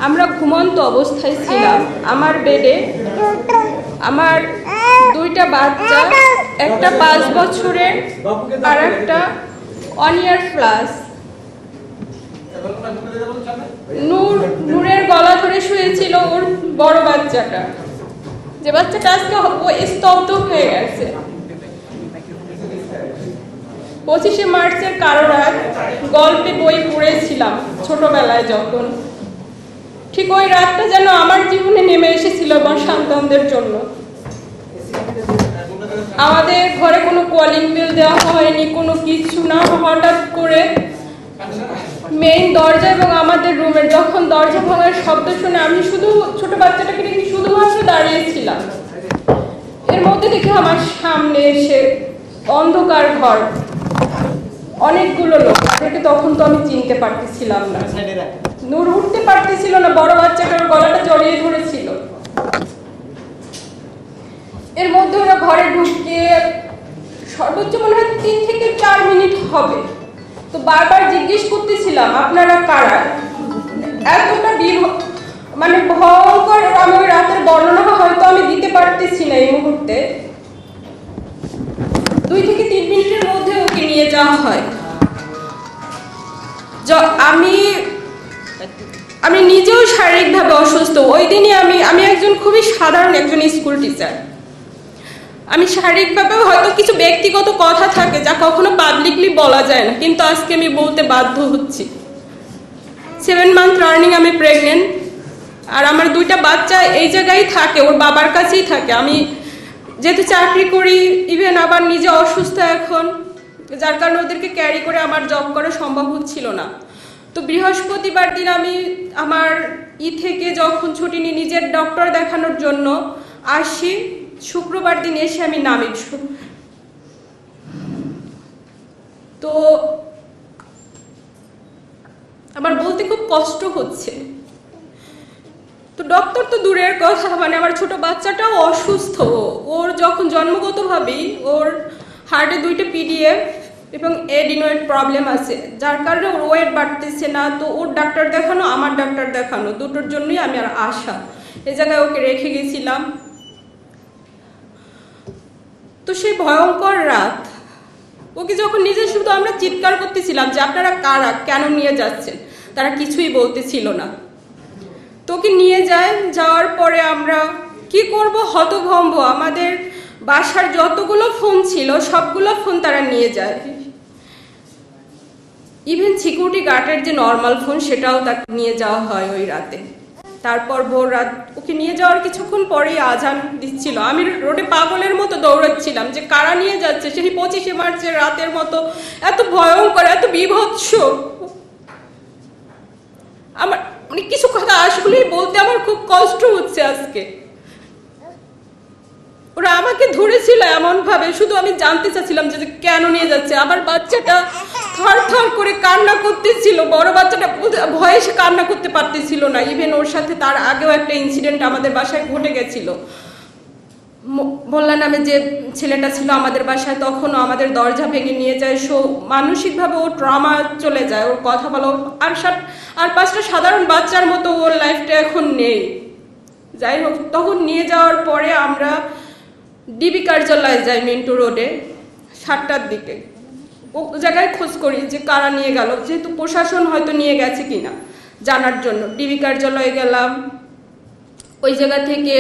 আমরা ঘুমন্ত অবস্থায় ছিলাম। আমার বেডে আমার দুইটা বাচ্চা, একটা 5 বছরের আর একটা 1 year প্লাস। নূরের গলা ধরে শুয়েছিল ওর বড় বাচ্চাটা, যে বাচ্চাটা আজকে স্তব্ধ হয়ে গেছে। 25শে মার্চের কারো রাত গল্পে বই পড়েছিলাম ছোটবেলায়, যখন ঠিক ওই রাতটা যেন আমার জীবনে নেমে এসেছিল আমার সন্তানদের জন্য। আমাদের ঘরে কোনো কলিং বেল দেওয়া হয়নি, কোনো কিছু না। হঠাৎ করে মেইন দরজা এবং আমাদের রুমের যখন দরজা ভাঙার শব্দ শুনে আমি শুধু ছোট বাচ্চাটাকে দেখে শুধুমাত্র দাঁড়িয়েছিলাম। এর মধ্যে দেখে আমার সামনে এসে অন্ধকার ঘর, অনেকগুলো লোক, তাদেরকে তখন তো আমি চিনতে পারতেছিলাম না। নূর উঠতে পারতেছিল না, বড় বাচ্চাটার গলাটা জড়িয়ে ধরেছিল। এর মধ্যে ওরা ঘরে ঢুকে সর্বোচ্চ মনে হয় 3 থেকে 4 মিনিট হবে। তো বারবার জিজ্ঞেস করতেছিলাম আপনারা কারা। এতটা মানে ভয়ঙ্কর, আমি ওই রাতের বর্ণনা হয়তো আমি দিতে পারতেছি না এই মুহূর্তে। 2 থেকে 3 মিনিটের মধ্যে ওকে নিয়ে যাওয়া হয়। আমি নিজেও শারীরিকভাবে অসুস্থ। ওই দিনই আমি একজন খুবই সাধারণ একজন স্কুল টিচার। আমি শারীরিকভাবে হয়তো কিছু ব্যক্তিগত কথা থাকে যা কখনো পাবলিকলি বলা যায় না, কিন্তু আজকে আমি বলতে বাধ্য হচ্ছি। 7 মান্থ রানিং আমি প্রেগনেন্ট, আর আমার 2টা বাচ্চা এই জায়গায় থাকে, ওর বাবার কাছেই থাকে। আমি যেহেতু চাকরি করি, ইভেন আবার নিজে অসুস্থ এখন, যার কারণে ওদেরকে ক্যারি করে আমার জব করা সম্ভব হচ্ছিল না। তো বৃহস্পতিবার দিন আমি আমার থেকে যখন ছুটি নিয়ে নিজের ডক্টর দেখানোর জন্য আসি, শুক্রবার দিন এসে আমি নামি। তো আমার বলতে খুব কষ্ট হচ্ছে। তো ডক্টর তো দূরের কথা, মানে আমার ছোট বাচ্চাটাও অসুস্থ। ওর যখন জন্মগতভাবেই ওর হার্টে 2টা PDF এবং এডিনোয়েড প্রবলেম আছে, যার কারণে ওর ওয়েট বাড়তেছে না। তো ওর ডাক্তার দেখানো, আমার ডাক্তার দেখানো, দুটোর জন্যই আমি আর আসা। এই জায়গায় ওকে রেখে গেছিলাম। তো সেই ভয়ঙ্কর রাত, ওকে যখন নিজে শুধু আমরা চিৎকার করতেছিলাম যে আপনারা কারা, কেন নিয়ে যাচ্ছেন, তারা কিছুই বলতেছিল না। তোকে নিয়ে যাওয়ার পরে আমরা কি করব, হতভম্ব। আমাদের বাসার যতগুলো ফোন ছিল সবগুলো ফোন তারা নিয়ে যায়। ইভেন সিকিউরিটি গার্ডের যে নর্মাল ফোন সেটাও তাকে নিয়ে যাওয়া হয় ওই রাতে। তারপর ভোর রাত ওকে নিয়ে যাওয়ার কিছুক্ষণ পরেই আজান দিচ্ছিল। আমি রোডে পাগলের মতো দৌড়াচ্ছিলাম যে কারা নিয়ে যাচ্ছে। সেই 25শে মার্চের রাতের মতো এত ভয়ঙ্কর, এত বিভৎস। আমার মানে কিছু কথা আসলেই বলতে আমার খুব কষ্ট হচ্ছে আজকে। ওরা আমাকে ধরেছিল এমন ভাবে, শুধু আমি জানতে চাচ্ছিলাম যে কেন নিয়ে যাচ্ছে। আমার বাচ্চাটা থর থর করে কান্না করতেছিল, বড় বাচ্চাটা ভয়ে সে কান্না করতে পারতেছিল না। ইভেন ওর সাথে তার আগেও একটা ইনসিডেন্ট আমাদের বাসায় ঘটে গেছিল। বললাম আমি যে ছেলেটা ছিল আমাদের বাসায়, তখনও আমাদের দরজা ভেঙে নিয়ে যায়। মানসিকভাবে ও ট্রমা চলে যায়, ওর কথা বলো। আর 5টা সাধারণ বাচ্চার মতো ওর লাইফটা এখন নেই। যাই হোক, তখন নিয়ে যাওয়ার পরে আমরা ডিবি কার্যালয়ে যাই মিন্টু রোডে 7টার দিকে। ও জায়গায় খোঁজ করি যে কারা নিয়ে গেল, যেহেতু প্রশাসন হয়তো নিয়ে গেছে কিনা জানার জন্য। ডিবি কার্যালয়ে গেলাম। ওই জায়গা থেকে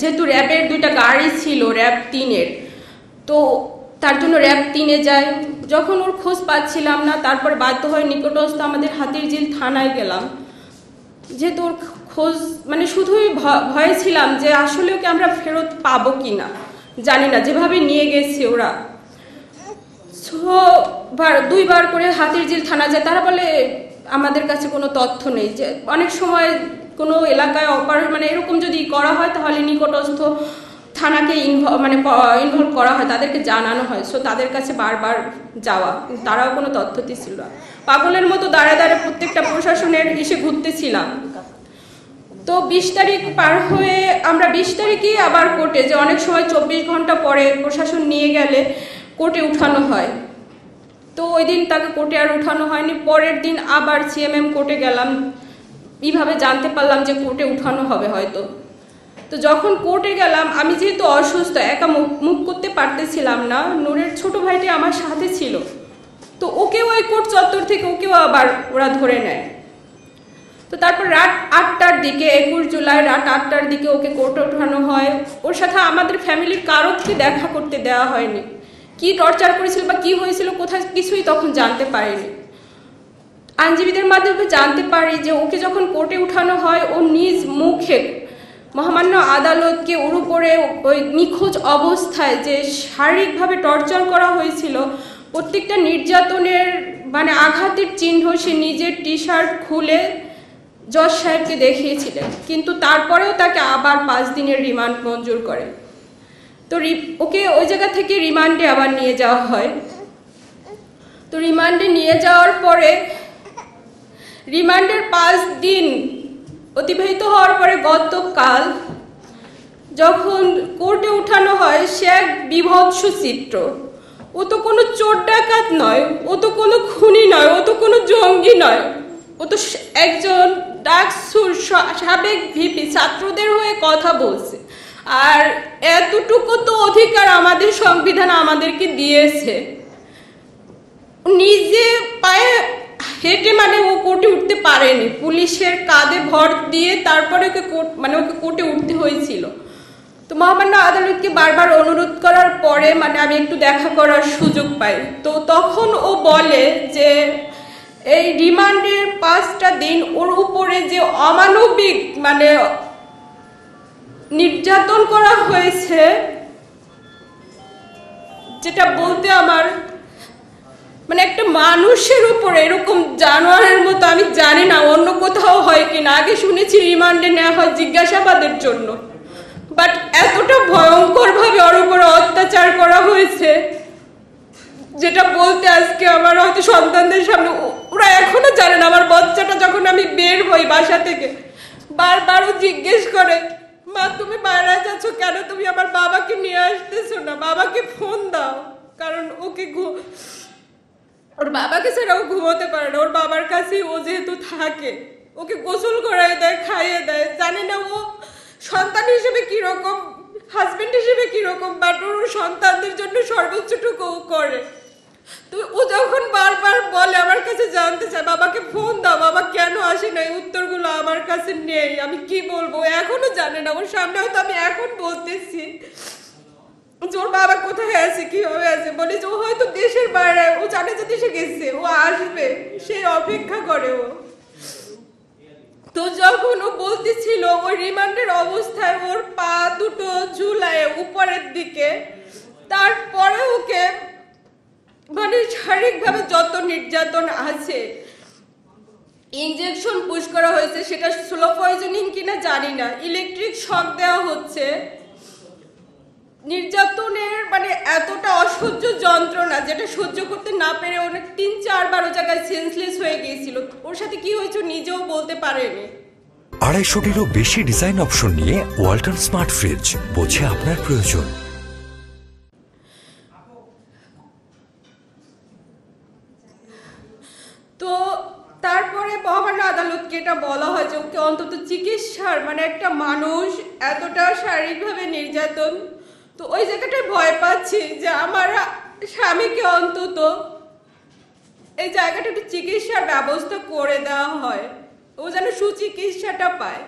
যেহেতু র্যাবের 2টা গাড়ি ছিল, র্যাব 3-এর, তো তার জন্য র্যাব 3-এ যায়। যখন ওর খোঁজ পাচ্ছিলাম না, তারপর বাধ্য হয়ে নিকটস্থ আমাদের হাতিরঝিল থানায় গেলাম। যেহেতু ওর খোঁজ মানে শুধুই ভয়ে ছিলাম যে আসলে ওকে আমরা ফেরত পাবো কিনা, জানি না, যেভাবে নিয়ে গেছে ওরা। দুইবার করে হাতিরঝিল থানা যায়, তারা বলে আমাদের কাছে কোনো তথ্য নেই। যে অনেক সময় কোনো এলাকায় মানে এরকম যদি করা হয় তাহলে নিকটস্থ থানাকে ইনভলভ করা হয়, তাদেরকে জানানো হয়। সো তাদের কাছে বারবার যাওয়া, তারাও কোনো তথ্য দিচ্ছিল না। পাগলের মতো দাঁড়ে দাঁড়ে প্রত্যেকটা প্রশাসনের এসে ঘুরতেছিলাম। তো 20 তারিখ পার হয়ে আমরা 20 তারিখেই আবার কোর্টে, যে অনেক সময় 24 ঘন্টা পরে প্রশাসন নিয়ে গেলে কোর্টে উঠানো হয়। তো ওই দিন তাকে কোর্টে আর উঠানো হয়নি। পরের দিন আবার CMM কোর্টে গেলাম। এইভাবে জানতে পারলাম যে কোর্টে উঠানো হবে হয়তো। তো যখন কোর্টে গেলাম, আমি যেহেতু অসুস্থ, একা মুভ করতে পারতেছিলাম না, নূরের ছোট ভাইটি আমার সাথে ছিল। তো ওকেও ওই কোর্ট চত্বর থেকে ওকেও আবার ওরা ধরে নেয়। তো তারপর রাত 8টার দিকে, 21 জুলাই রাত 8টার দিকে ওকে কোর্টে ওঠানো হয়। ওর সাথে আমাদের ফ্যামিলির কারোকে দেখা করতে দেওয়া হয়নি। কি টর্চার করেছিল বা কি হয়েছিল কোথায় কিছুই তখন জানতে পারিনি। আইনজীবীদের মাধ্যমে জানতে পারি যে ওকে যখন কোর্টে উঠানো হয়, ও নিজ মুখে মহামান্য আদালতকে ওর উপরে ওই নিখোঁজ অবস্থায় যে শারীরিকভাবে টর্চার করা হয়েছিল, প্রত্যেকটা নির্যাতনের মানে আঘাতের চিহ্ন সে নিজের টি শার্ট খুলে জজ সাহেবকে দেখিয়েছিলেন। কিন্তু তারপরেও তাকে আবার 5 দিনের রিমান্ড মঞ্জুর করে। তো ওকে ওই জায়গা থেকে রিমান্ডে আবার নিয়ে যাওয়া হয়। তো রিমান্ডে নিয়ে যাওয়ার পরে রিমান্ডের 5 দিন অতিবাহিত হওয়ার পরে গতকাল যখন কোর্টে উঠানো হয়, সে এক বিভৎস চিত্র। ও তো কোনো চোর ডাকাত নয়, ও তো কোনো খুনি নয়, ও তো কোনো জঙ্গি নয়, ও তো একজন ডাকসুর সাবেক ভিপি, ছাত্রদের হয়ে কথা বলছে। আর এতটুকু তো অধিকার আমাদের সংবিধান আমাদেরকে দিয়েছে। নিজে পায়ে হেঁটে মানে ও কোর্টে উঠতে পারেনি, পুলিশের কাঁধে ভর দিয়ে তারপরে ওকে কোর্টে উঠতে হয়েছিল। তো মহামান্য আদালতকে বারবার অনুরোধ করার পরে মানে আমি একটু দেখা করার সুযোগ পাই। তো তখন ও বলে যে এই রিমান্ডের 5টা দিন ওর উপরে যে অমানবিক মানে নির্যাতন করা হয়েছে, যেটা বলতে আমার মানে একটা মানুষের উপরে এরকম জানোয়ারের মতো, আমি জানি না অন্য কোথাও হয় কিনা। আগে শুনেছি রিমান্ডে নেওয়া হয় জিজ্ঞাসাবাদের জন্য, বাট এতটা ভয়ঙ্কর ভাবে ওর উপরে অত্যাচার করা হয়েছে যেটা বলতে আজকে আমার হয়তো সন্তানদের সামনে, ওরা এখনো জানে না। আমার বাচ্চাটা যখন আমি বের হই বাসা থেকে, বারবারও জিজ্ঞেস করে, মা তুমি বাইরে যাচ্ছ কেন, তুমি আমার বাবাকে নিয়ে আসতেছো না, বাবাকে ফোন দাও। কারণ ওকে ওর বাবাকে ছাড়া ও ঘুমোতে পারে না, ওর বাবার কাছেই ও যেহেতু থাকে, ওকে গোসল করাই দেয়, খাইয়ে দেয়। জানি না ও সন্তান হিসেবে কিরকম, হাজবেন্ড হিসেবে কিরকম, বাট ওর সন্তানদের জন্য সর্বোচ্চটুকু ও করে। তো ও যখন বারবার বলে, আমার কাছে জানতে চায় বাবাকে ফোন দাও, বাবা কেন আসে না, এই উত্তরগুলো আমার কাছে নেই। আমি কি বলবো, এখনো জানে না। ওর সামনে হয়তো আমি এখন বলতেছি ওর বাবা কোথায় আছে, কিভাবে আছে, বলি যে ও হয়তো দেশের বাইরে, ও জানে যে দেশে গেছে, ও আসবে, সে অপেক্ষা করে ও। তো যখন ও বলতেছিল ওই রিমান্ডের অবস্থায় ওর পা দুটো ঝুলায় উপরের দিকে, তারপরে ওকে মানে শারীরিকভাবে যত নির্যাতন আছে, ইনজেকশন পুশ করা হয়েছে, সেটা স্লো পয়জনিং কিনা জানি না, ইলেকট্রিক শক দেওয়া হচ্ছে। নির্যাতনের মানে এতটা অসহ্য যন্ত্রণা যেটা সহ্য করতে না পেরে অনেক 3-4 বার ও জায়গায় সেন্সলেস হয়ে গিয়েছিল। ওর সাথে কি হয়েছে নিজেও বলতে পারেনি। 250-টিরও বেশি ডিজাইন অপশন নিয়ে ওয়ালটন স্মার্ট ফ্রিজ, বোঝে আপনার প্রয়োজন। তো তারপরে মহামান্য আদালতকে এটা বলা হয় যে ওকে অন্তত চিকিৎসার মানে একটা মানুষ এতটা শারীরিকভাবে নির্যাতন, তো ওই জায়গাটায় ভয় পাচ্ছি যে আমার স্বামীকে অন্তত এই জায়গাটা একটু চিকিৎসার ব্যবস্থা করে দেওয়া হয়, ও যেন সুচিকিৎসাটা পায়।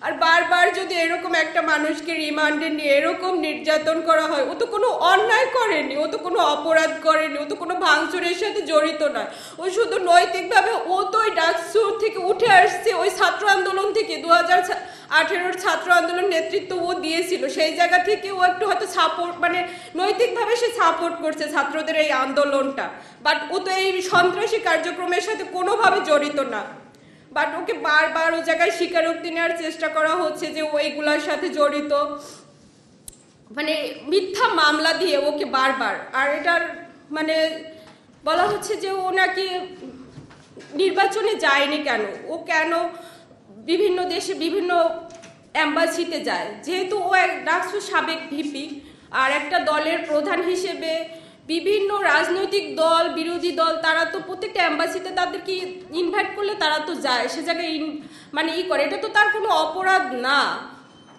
আর বারবার যদি এরকম একটা মানুষকে রিমান্ডে নিয়ে এরকম নির্যাতন করা হয়, ও তো কোনো অন্যায় করেনি, ও তো কোনো অপরাধ করেনি, ও তো কোনো ভাঙচুরের সাথে জড়িত নয়, ও শুধু নৈতিকভাবে ও তো ওই ডাকসুর থেকে উঠে আসছে, ওই ছাত্র আন্দোলন থেকে 2018 ছাত্র আন্দোলন নেতৃত্ব ও দিয়েছিল, সেই জায়গা থেকে ও একটু হয়তো সাপোর্ট মানে নৈতিকভাবে সে সাপোর্ট করছে ছাত্রদের এই আন্দোলনটা, বাট ও তো এই সন্ত্রাসী কার্যক্রমের সাথে কোনোভাবে জড়িত না। বাট ওকে বারবার ও জায়গায় স্বীকারোক্তি নেওয়ার চেষ্টা করা হচ্ছে যে ও এইগুলার সাথে জড়িত, মানে মিথ্যা মামলা দিয়ে ওকে বারবার। আর এটার মানে বলা হচ্ছে যে ও নাকি নির্বাচনে যায়নি কেন, ও কেন বিভিন্ন দেশে বিভিন্ন অ্যাম্বাসিতে যায়, যেহেতু ও এক ডাকসুর সাবেক ভিপি আর একটা দলের প্রধান হিসেবে বিভিন্ন রাজনৈতিক দল, বিরোধী দল, তারা তো প্রত্যেকটা অ্যাম্বাসিতে তাদেরকে ইনভাইট করলে তারা তো যায়, সে জায়গায় মানে করে, এটা তো তার কোনো অপরাধ না।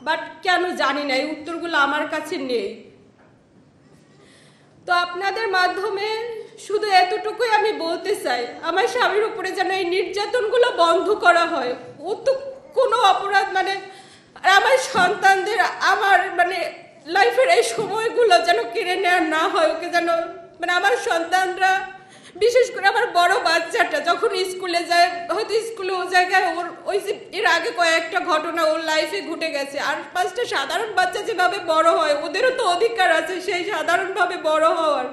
বাট কেন জানি না, এই উত্তরগুলো আমার কাছে নেই। তো আপনাদের মাধ্যমে শুধু এতটুকুই আমি বলতে চাই, আমার স্বামীর উপরে যেন এই নির্যাতনগুলো বন্ধ করা হয়। ও তো কোনো অপরাধ মানে, আর আমার সন্তানদের আমার মানে লাইফের এই সময়গুলো যেন কেড়ে নেওয়া না হয়। ওকে যেন মানে আমার সন্তানরা, বিশেষ করে আমার বড় বাচ্চাটা যখন স্কুলে যায়, হয়তো স্কুলে ও জায়গায় ওর ওই এর আগে কয়েকটা ঘটনা ওর লাইফে ঘটে গেছে, আর 5টা সাধারণ বাচ্চা যেভাবে বড় হয় ওদেরও তো অধিকার আছে সেই সাধারণভাবে বড় হওয়ার,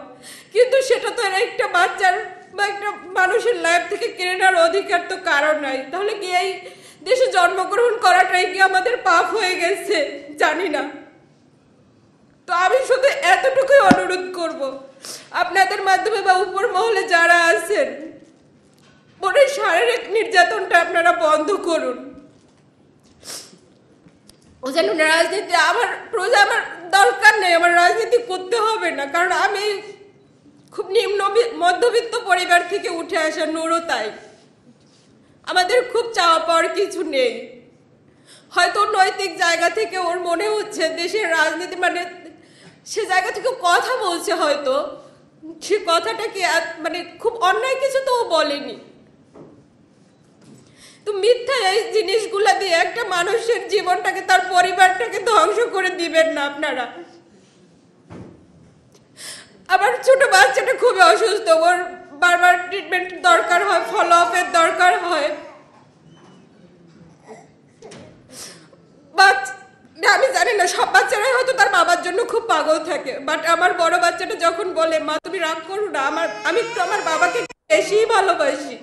কিন্তু সেটা তো একটা বাচ্চার বা একটা মানুষের লাইফ থেকে কেড়ে নেওয়ার অধিকার তো কারণ নাই। তাহলে কি এই দেশে জন্মগ্রহণ করাটাই কি আমাদের পাপ হয়ে গেছে? জানি না। তো আমি শুধু এতটুকুই অনুরোধ করব, আপনাদের মাধ্যমে বা উপর মহলে যারা আছেন, ওর শারীরিক নির্যাতনটা আপনারা বন্ধ করুন। ও যেন রাজনীতি, আমার দরকার নেই, আমার রাজনীতি করতে হবে না, কারণ আমি খুব নিম্ন মধ্যবিত্ত পরিবার থেকে উঠে আসা, নুরও তাই। আমাদের খুব চাওয়া পাওয়ার কিছু নেই। হয়তো নৈতিক জায়গা থেকে ওর মনে হচ্ছে দেশের রাজনীতি মানে, সে জায়গা থেকে কথা বলছে, হয়তো সে কথাটা কি মানে খুব অন্যায় কিছু তো ও বলেনি। তো মিথ্যা এই জিনিসগুলা দিয়ে একটা মানুষের জীবনটাকে, তার পরিবারটাকে ধ্বংস করে দিবেন না আপনারা। আমার ছোট বাচ্চাটা খুবই অসুস্থ, ওর বারবার ট্রিটমেন্ট দরকার হয়, ফলো আপের দরকার হয়। আমি জানি না, সব বাচ্চারাই হয়তো তার বাবার জন্য খুব পাগল থাকে, বাট আমার বড় বাচ্চাটা যখন বলে মা তুমি রাগ করো না, আমি একটু আমার বাবাকে বেশি ভালোবাসি,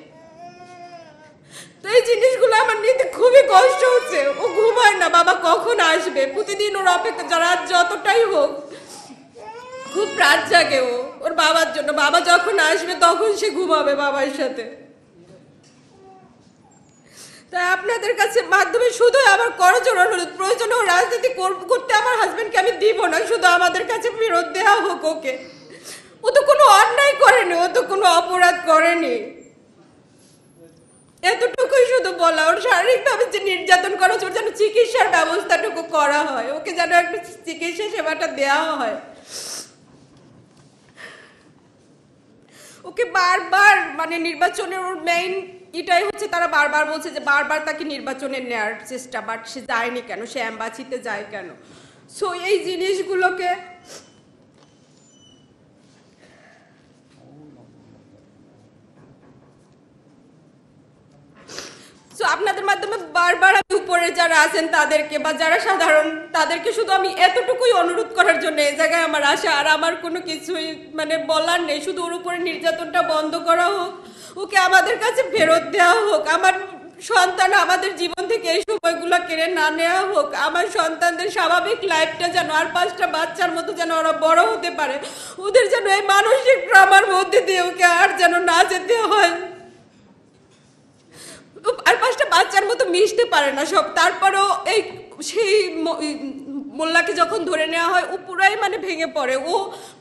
তো এই জিনিসগুলো আমার নিতে খুবই কষ্ট হচ্ছে। ও ঘুমায় না, বাবা কখন আসবে, প্রতিদিন ওর অপেক্ষা, রাত যতটাই হোক খুব রাত জাগে ও ওর বাবার জন্য। বাবা যখন আসবে তখন সে ঘুমাবে বাবার সাথে। তাই আপনাদের কাছে মাধ্যমে শুধু আমার করজোর অনুরোধ, প্রয়োজনে ও রাজনীতি করতে আমার হাজবেন্ডকে আমি দিব না, শুধু আমাদের কাছে ফেরত দেওয়া হোক ওকে। ও তো কোনো অন্যায় করেনি, ও তো কোনো অপরাধ করেনি, এতটুকুই শুধু বলা। ওর শারীরিকভাবে যে নির্যাতন করা হচ্ছে, ওর যেন চিকিৎসার ব্যবস্থাটুকু করা হয়, ওকে যেন একটু চিকিৎসা সেবাটা দেওয়া হয়। ওকে বারবার মানে নির্বাচনের, ওর মেইন এটাই হচ্ছে, তারা বারবার বলছে যে বারবার তাকে নির্বাচনে নেওয়ার চেষ্টা, বাট সে যায়নি কেন, সে অ্যাম্বাসিতে যায় কেন? সো এই জিনিসগুলোকে আপনাদের মাধ্যমে বারবার আমি উপরে যারা আছেন তাদেরকে বা যারা সাধারণ তাদেরকে শুধু আমি এতটুকুই অনুরোধ করার জন্য এই জায়গায় আমার আসা। আর আমার কোনো কিছুই মানে বলার নেই, শুধু ওর উপরে নির্যাতনটা বন্ধ করা হোক, ওকে আমাদের কাছে ফেরত দেওয়া হোক, আমার সন্তান আমাদের জীবন থেকে এই সময়গুলো কেড়ে না নেওয়া হোক, আমার সন্তানদের স্বাভাবিক লাইফটা যেন আর 5টা বাচ্চার মতো যেন ওরা বড় হতে পারে, ওদের যেন এই মানসিক ট্রমার মধ্যে দিয়ে ওকে আর যেন না যেতে হয়, আর 5টা বাচ্চার মতো মিশতে পারে না সব। তারপরেও এই সেই মোল্লাকে যখন ধরে নেওয়া হয় ও পুরাই মানে ভেঙে পড়ে। ও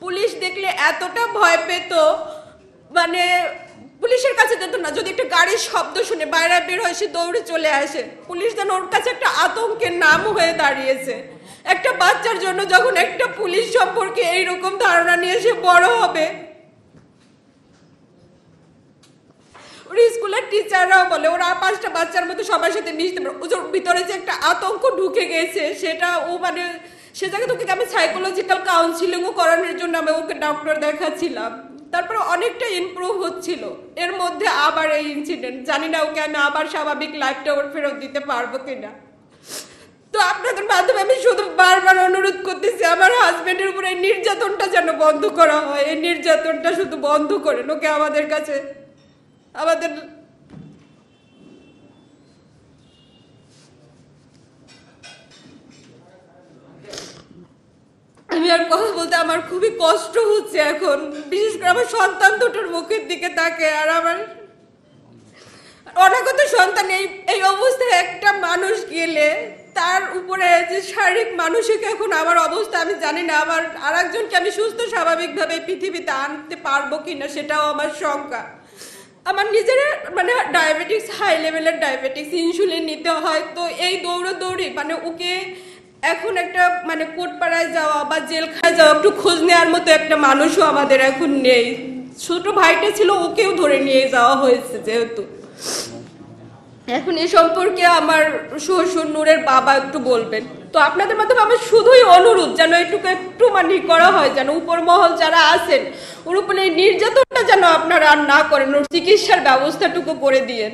পুলিশ দেখলে এতটা ভয় পেত, মানে পুলিশের কাছে যেত না, যদি একটা গাড়ির শব্দ শুনে বাইরে বের হয় সে দৌড়ে চলে আসে। পুলিশ যেন ওর কাছে একটা আতঙ্কের নাম হয়ে দাঁড়িয়েছে। একটা বাচ্চার জন্য যখন একটা পুলিশ সম্পর্কে এইরকম ধারণা নিয়ে সে বড় হবে, ওর স্কুলের টিচাররাও বলে ওরা 5টা বাচ্চার মতো সবার সাথে মিশতে পারে। ওর ভিতরে যে একটা আতঙ্ক ঢুকে গেছে সেটা ও মানে সে জায়গায় তোকে আমি সাইকোলজিক্যাল কাউন্সিলিংও করানোর জন্য আমি ওকে ডক্টর দেখাচ্ছিলাম, তারপরে অনেকটা ইমপ্রুভ হচ্ছিল। এর মধ্যে আবার এই ইনসিডেন্ট, জানি না ওকে আমি আবার স্বাভাবিক লাইফটা ওর ফেরত দিতে পারবো কিনা। তো আপনাদের মাধ্যমে আমি শুধু বারবার অনুরোধ করতেছি আমার হাজবেন্ডের উপরে এই নির্যাতনটা যেন বন্ধ করা হয়, এই নির্যাতনটা শুধু বন্ধ করেন, ওকে আমাদের কাছে আমাদের আমি আর কথা বলতে আমার খুবই কষ্ট হচ্ছে এখন, বিশেষ করে আমার সন্তান দুটোর মুখের দিকে তাকে। আর আমার অনাগত সন্তান এই অবস্থায় একটা মানুষ গেলে তার উপরে যে শারীরিক মানসিক এখন আমার অবস্থা আমি জানি না, আমার আরেকজনকে আমি সুস্থ স্বাভাবিকভাবে পৃথিবীতে আনতে পারবো কিনা সেটাও আমার শঙ্কা। আমার নিজের মানে ডায়াবেটিক্স, হাই লেভেলের ডায়াবেটিক্স, ইনসুলিন নিতে হয়। তো এই দৌড়াদৌড়ি মানে ওকে এখন একটা মানে কোটপাড়ায় যাওয়া বা জেলখানায় যাওয়া একটু খোঁজ নেওয়ার মতো একটা মানুষও আমাদের এখন নেই। ছোট ভাইটা ছিল, ওকেও ধরে নিয়ে যাওয়া হয়েছে যেহেতু। এখন এই সম্পর্কে আমার শ্বশুর নূরের বাবা একটু বলবেন। তো আপনাদের মাধ্যমে আমার শুধুই অনুরোধ যেন একটু মানে করা হয়, যেন উপর মহল যারা আছেন ওর উপরে এই নির্যাতনটা যেন আপনারা আর না করেন, ওর চিকিৎসার ব্যবস্থাটুকু করে দিয়েন।